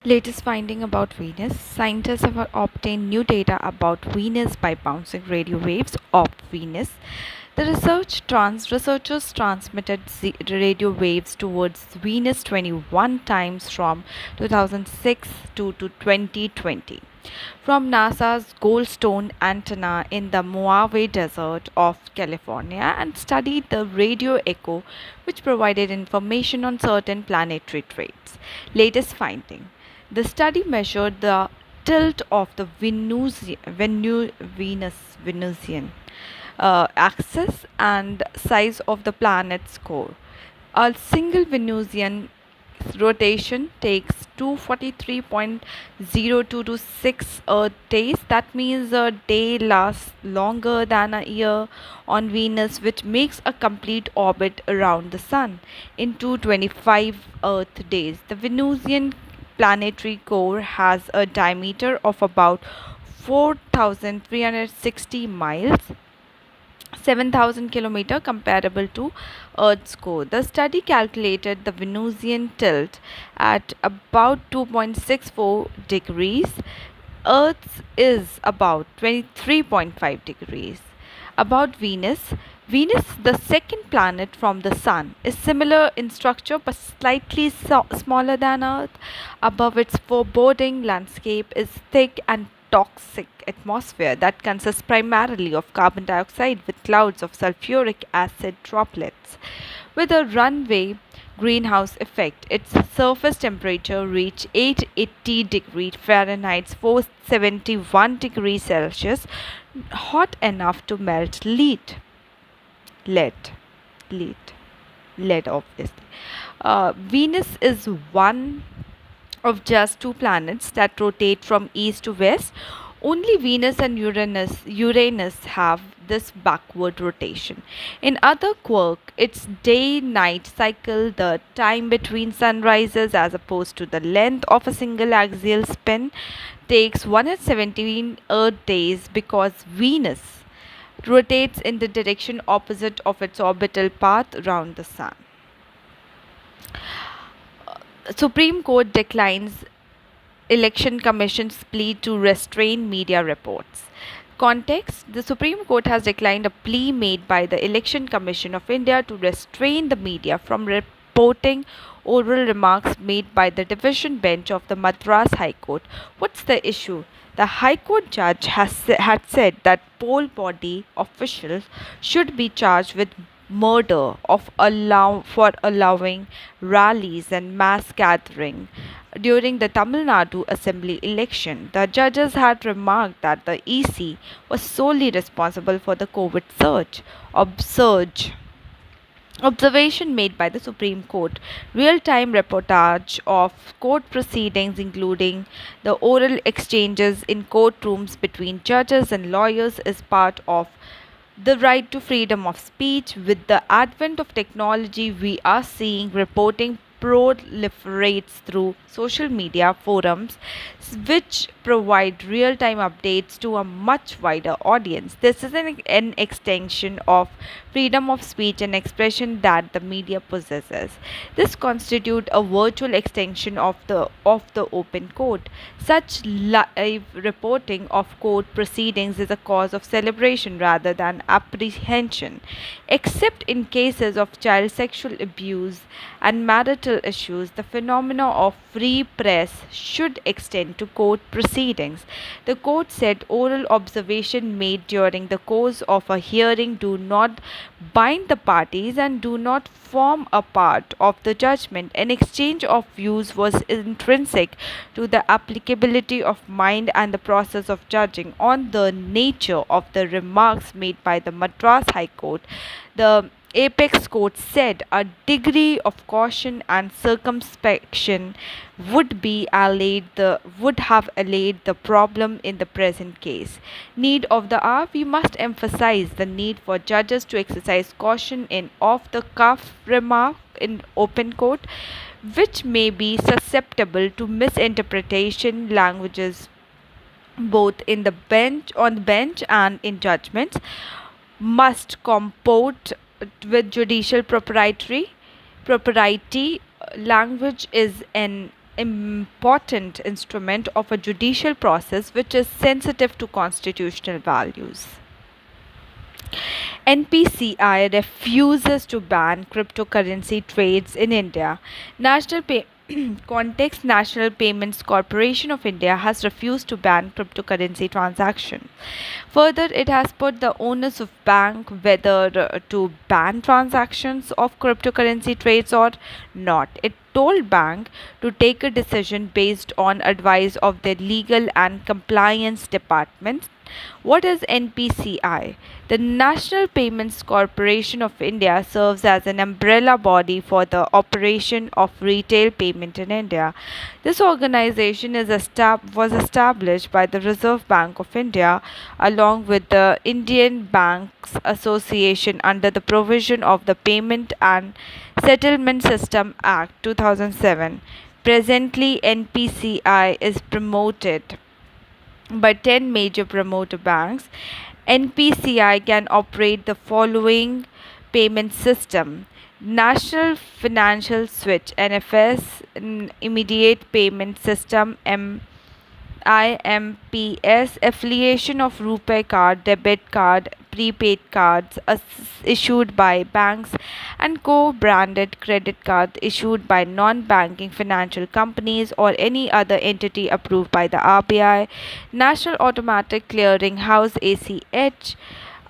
Latest finding about Venus. Scientists have obtained new data about Venus by bouncing radio waves off Venus. Researchers transmitted radio waves towards Venus 21 times from 2006 to 2020 from NASA's Goldstone antenna in the Mojave Desert of California and studied the radio echo, which provided information on certain planetary traits. Latest finding: the study measured the tilt of the Venusian axis and size of the planet's core. A single Venusian rotation takes 243.02 to 6 Earth days. That means a day lasts longer than a year on Venus, which makes a complete orbit around the Sun in 225 Earth days. The Venusian planetary core has a diameter of about 4,360 miles, 7,000 km, comparable to Earth's core. The study calculated the Venusian tilt at about 2.64 degrees. Earth's is about 23.5 degrees. About Venus: Venus, the second planet from the Sun, is similar in structure but slightly smaller than Earth. Above its foreboding landscape is thick and toxic atmosphere that consists primarily of carbon dioxide with clouds of sulfuric acid droplets. With a runaway greenhouse effect, its surface temperature reached 880 degrees Fahrenheit, 471 degrees Celsius, hot enough to melt lead, lead, lead obviously. Venus is one of just two planets that rotate from east to west. Only Venus and Uranus have this backward rotation. In other quirk, its day-night cycle, the time between sunrises as opposed to the length of a single axial spin, takes 117 Earth days because Venus rotates in the direction opposite of its orbital path around the Sun. Supreme Court declines Election Commission's plea to restrain media reports. Context: the Supreme Court has declined a plea made by the Election Commission of India to restrain the media from reporting oral remarks made by the division bench of the Madras High Court. What's the issue? The High Court judge had said that poll body officials should be charged with murder for allowing rallies and mass gathering during the Tamil Nadu Assembly election. The judges had remarked that the EC was solely responsible for the COVID surge. Observation made by the Supreme Court. Real time reportage of court proceedings, including the oral exchanges in courtrooms between judges and lawyers, is part of the right to freedom of speech. With the advent of technology, we are seeing reporting proliferates through social media forums, which provide real time updates to a much wider audience. This is an extension of freedom of speech and expression that the media possesses. This constitutes a virtual extension of the open court. Such live reporting of court proceedings is a cause of celebration rather than apprehension, except in cases of child sexual abuse and marital issues. The phenomena of free press should extend to court proceedings. The court said oral observation made during the course of a hearing do not bind the parties and do not form a part of the judgment. An exchange of views was intrinsic to the applicability of mind and the process of judging. On the nature of the remarks made by the Madras High Court, the Apex Court said a degree of caution and circumspection would have allayed the problem in the present case. Need of the hour: we must emphasize the need for judges to exercise caution in off-the-cuff remark in open court, which may be susceptible to misinterpretation. Languages both on the bench and in judgments must comport with judicial propriety. Language is an important instrument of a judicial process which is sensitive to constitutional values. NPCI refuses to ban cryptocurrency trades in India. National Pay- Context National Payments Corporation of India has refused to ban cryptocurrency transactions. Further, it has put the onus of bank whether to ban transactions of cryptocurrency trades or not. It told bank to take a decision based on advice of their legal and compliance departments. What is NPCI? The National Payments Corporation of India serves as an umbrella body for the operation of retail payment in India. This organization was established by the Reserve Bank of India along with the Indian Banks Association under the provision of the Payment and Settlement System Act 2007. Presently, NPCI is promoted by 10 major promoter banks. NPCI can operate the following payment system: National Financial Switch (NFS), Immediate Payment System IMPS, affiliation of RuPay card, debit card, prepaid cards issued by banks, and co-branded credit cards issued by non-banking financial companies or any other entity approved by the RBI, National Automatic Clearing House ACH,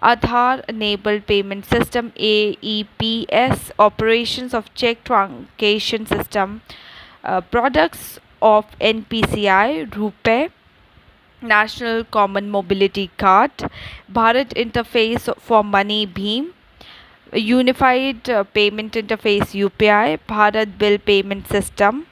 Aadhaar enabled payment system AEPS, operations of check truncation system, products of NPCI, RuPay, National Common Mobility Card, Bharat Interface for Money Bheem, Unified Payment Interface UPI, Bharat Bill Payment System.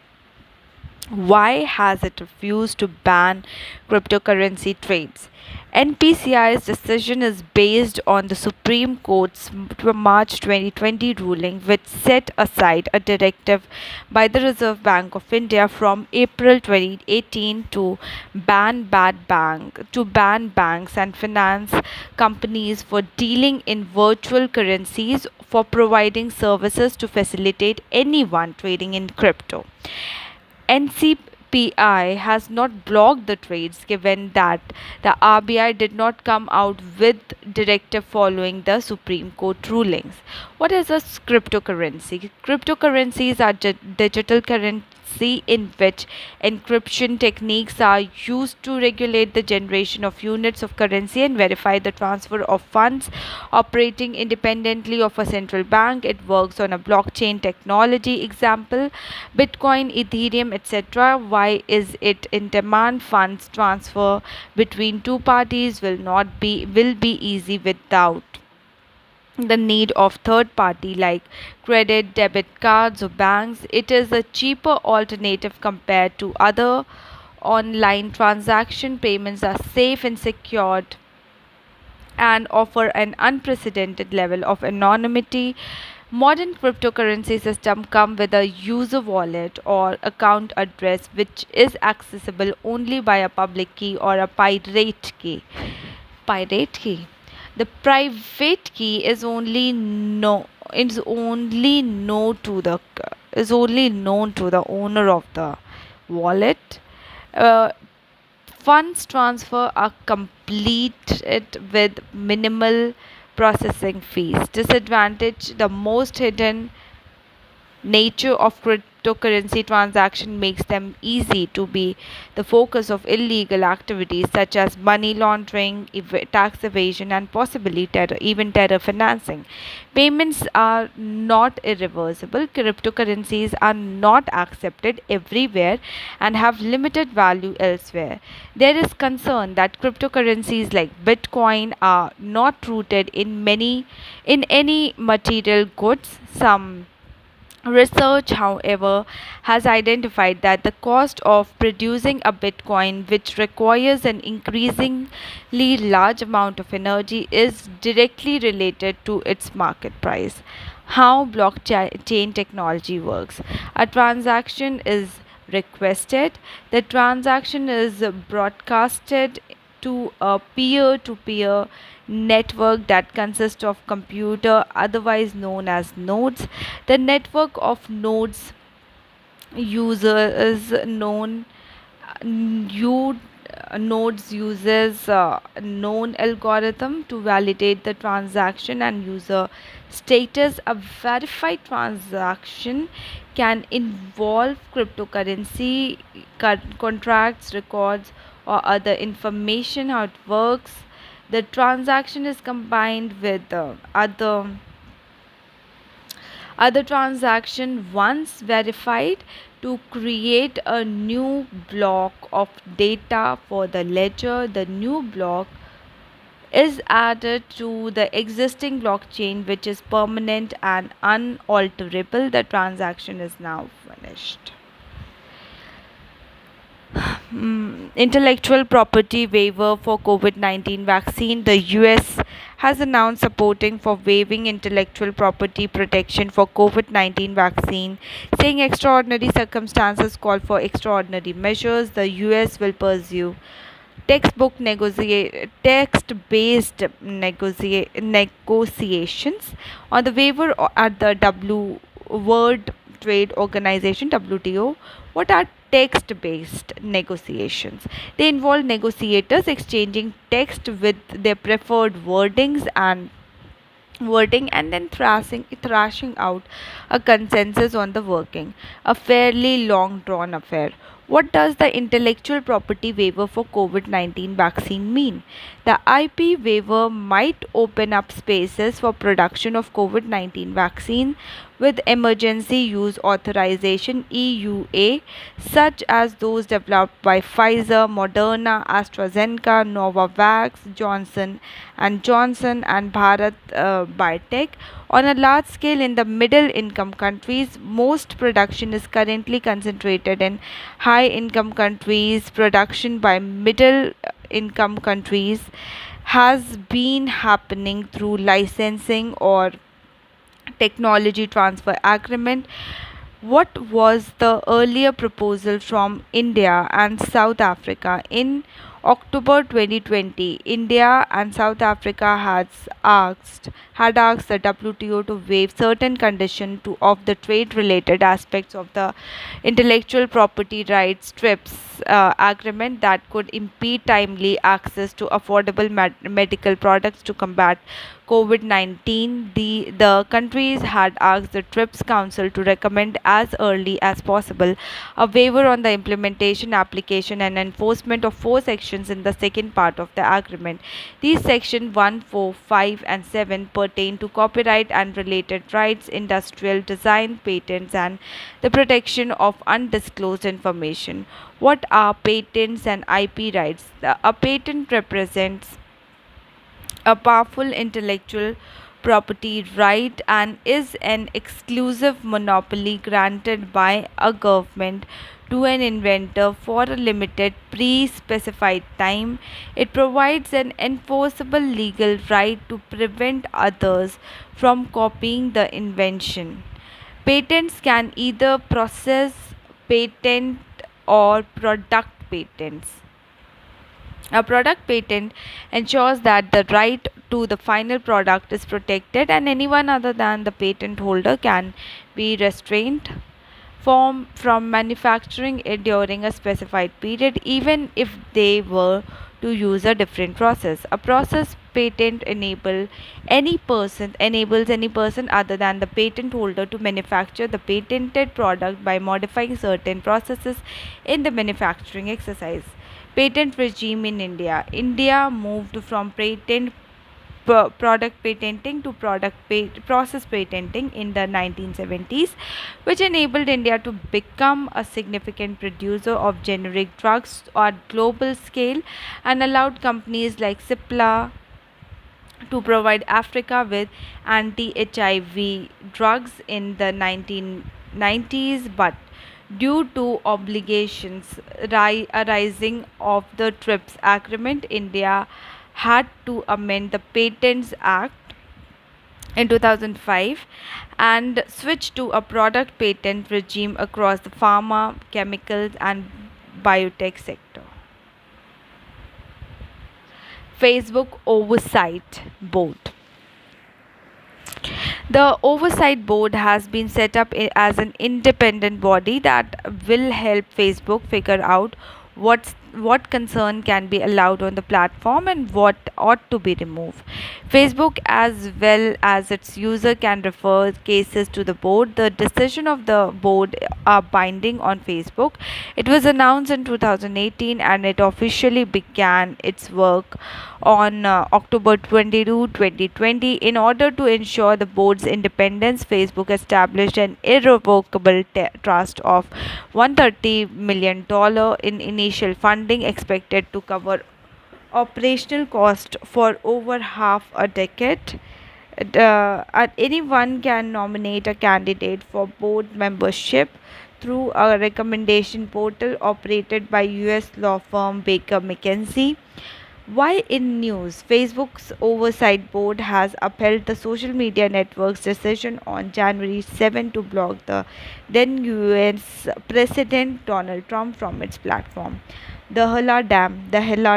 Why has it refused to ban cryptocurrency trades? NPCI's decision is based on the Supreme Court's March 2020 ruling, which set aside a directive by the Reserve Bank of India from April 2018 to ban banks and finance companies for dealing in virtual currencies for providing services to facilitate anyone trading in crypto. NCPI has not blocked the trades given that the RBI did not come out with directive following the Supreme Court rulings. What is a cryptocurrency? Cryptocurrencies are digital currency in which encryption techniques are used to regulate the generation of units of currency and verify the transfer of funds operating independently of a central bank. It works on a blockchain technology, example Bitcoin, Ethereum, etc. Why is it in demand? Funds transfer between two parties will be easy without the need of third party like credit, debit cards or banks. It is a cheaper alternative compared to other online transaction. Payments are safe and secured and offer an unprecedented level of anonymity. Modern cryptocurrency systems come with a user wallet or account address which is accessible only by a public key or a pirate key. Pirate key. The private key is only known to the owner of the wallet. Uh, Funds transfer are completed with minimal processing fees. Disadvantage: the most hidden nature of cryptocurrency transaction makes them easy to be the focus of illegal activities such as money laundering, tax evasion, and possibly even terror financing. Payments are not irreversible. Cryptocurrencies are not accepted everywhere and have limited value elsewhere. There is concern that cryptocurrencies like Bitcoin are not rooted in any material goods. Some research, however, has identified that the cost of producing a Bitcoin, which requires an increasingly large amount of energy, is directly related to its market price. How blockchain technology works: a transaction is requested, the transaction is broadcasted to a peer to peer network that consists of computer otherwise known as nodes. The network of nodes users known you nodes uses known algorithm to validate the transaction and user status. A verified transaction can involve cryptocurrency contracts, records, or other information. How it works: the transaction is combined with other transaction once verified to create a new block of data for the ledger. The new block is added to the existing blockchain, which is permanent and unalterable. The transaction is now finished. Intellectual property waiver for COVID-19 vaccine. The US has announced supporting for waiving intellectual property protection for COVID-19 vaccine, saying extraordinary circumstances call for extraordinary measures. The US will pursue text-based negotiations on the waiver at the World Trade Organization WTO. What are text-based negotiations? They involve negotiators exchanging text with their preferred wording and then thrashing out a consensus on the working, a fairly long drawn affair. What does the intellectual property waiver for COVID-19 vaccine mean? The IP waiver might open up spaces for production of COVID-19 vaccine with emergency use authorization EUA, such as those developed by Pfizer, Moderna, AstraZeneca, Novavax, Johnson and Johnson, and Bharat Biotech. On a large scale in the middle income countries, most production is currently concentrated in high income countries. Production by middle income countries has been happening through licensing or technology transfer agreement. What was the earlier proposal from India and South Africa? In October 2020, India and South Africa had asked the WTO to waive certain conditions of the trade related aspects of the intellectual property rights TRIPS agreement that could impede timely access to affordable medical products to combat COVID-19. The countries had asked the TRIPS Council to recommend as early as possible a waiver on the implementation, application, and enforcement of four sections in the second part of the agreement. These sections 1, 4, 5, and 7 pertain to copyright and related rights, industrial design, patents, and the protection of undisclosed information. What are patents and IP rights? A patent represents a powerful intellectual property right and is an exclusive monopoly granted by a government to an inventor for a limited pre specified time. It provides an enforceable legal right to prevent others from copying the invention. Patents can either process patent or product patents. A product patent ensures that the right to the final product is protected and anyone other than the patent holder can be restrained from manufacturing it during a specified period, even if they were to use a different process. A process patent enables any person other than the patent holder to manufacture the patented product by modifying certain processes in the manufacturing exercise. Patent regime in India. India moved from product patenting to process patenting in the 1970s, which enabled India to become a significant producer of generic drugs at global scale and allowed companies like Cipla to provide Africa with anti-HIV drugs in the 1990s, but due to obligations arising of the TRIPS agreement, India had to amend the Patents Act in 2005 and switch to a product patent regime across the pharma, chemicals, and biotech sector. Facebook Oversight Board. The oversight board has been set up as an independent body that will help Facebook figure out what concern can be allowed on the platform and what ought to be removed. Facebook, as well as its user, can refer cases to the board. The decision of the board are binding on Facebook. It was announced in 2018 and it officially began its work on October 22, 2020. In order to ensure the board's independence, Facebook established an irrevocable trust of $130 million in initial funding expected to cover operational cost for over half a decade. Anyone can nominate a candidate for board membership through a recommendation portal operated by US law firm Baker McKenzie. While in news, Facebook's oversight board has upheld the social media network's decision on January 7 to block the then US President Donald Trump from its platform. The Hela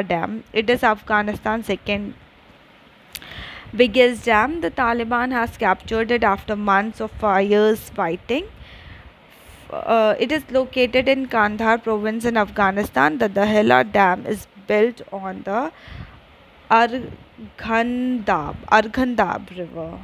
Dam, it is Afghanistan's second biggest dam. The Taliban has captured it after months of fierce fighting. It is located in Kandahar province in Afghanistan. The Dahela Dam is built on the Arghandab River.